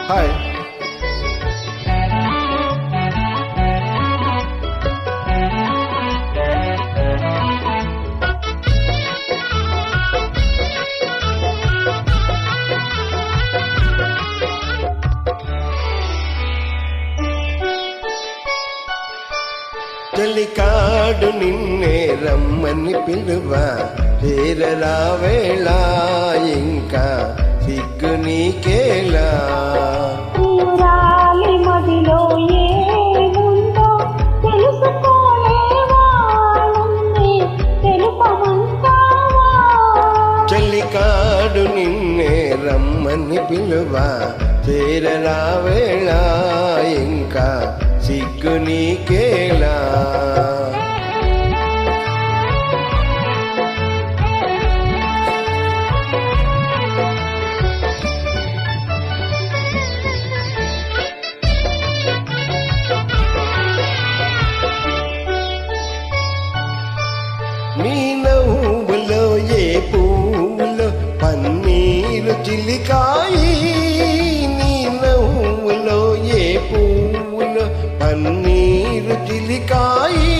Hi. చలికాడు నిన్నే రమ్మని పిలువ చేరరావేళ ఇంకా సిగ్గు నీకేలా. మదిలో ఏముందో తెలుసుకోలేవా తెలుపమంటావా. చలికాడు నిన్నే రమ్మని పిలువ చేరరావేళ ఇంకా సిగ్గు నీకేలా. నీ నవ్వులో ఏ పువ్వులో పన్నీరు చిలికాయి. నీ నవ్వులో ఏ పువ్వులో పన్నీరు చిలికాయి.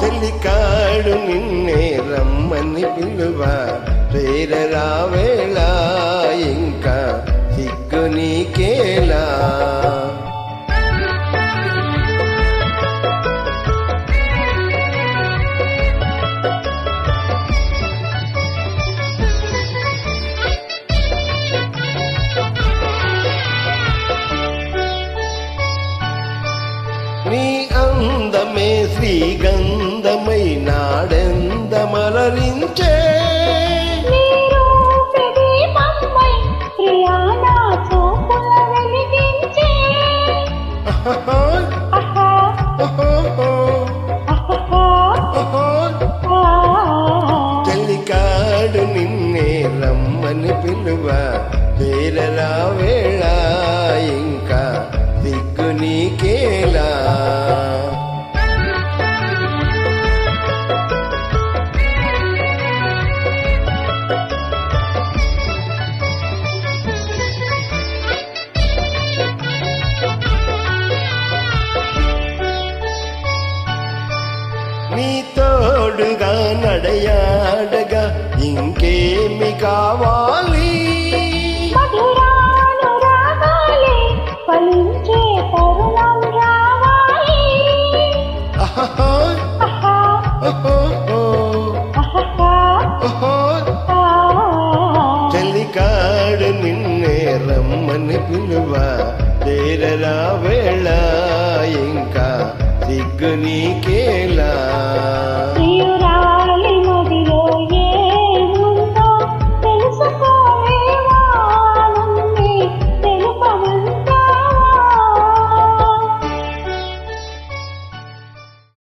చలికాడు నిన్నే రమ్మని పిలువ చేరరావేళ ఇంకా సిగ్గు నీకేలా. నీ అందమే శ్రీగంధమై నాడెందమలరించే. చలికాడు నిన్నే రమ్మని పిలువ చేరరావేళ ఇంకా సిగ్గు నీకేలా. నీ తోడుగా నడయాడగా ఇంకేమి కావాలి. చలికాడు నిన్నే రమ్మని పిలువ చేరరావేళ ఇంకా సిగ్గు నీకేలా.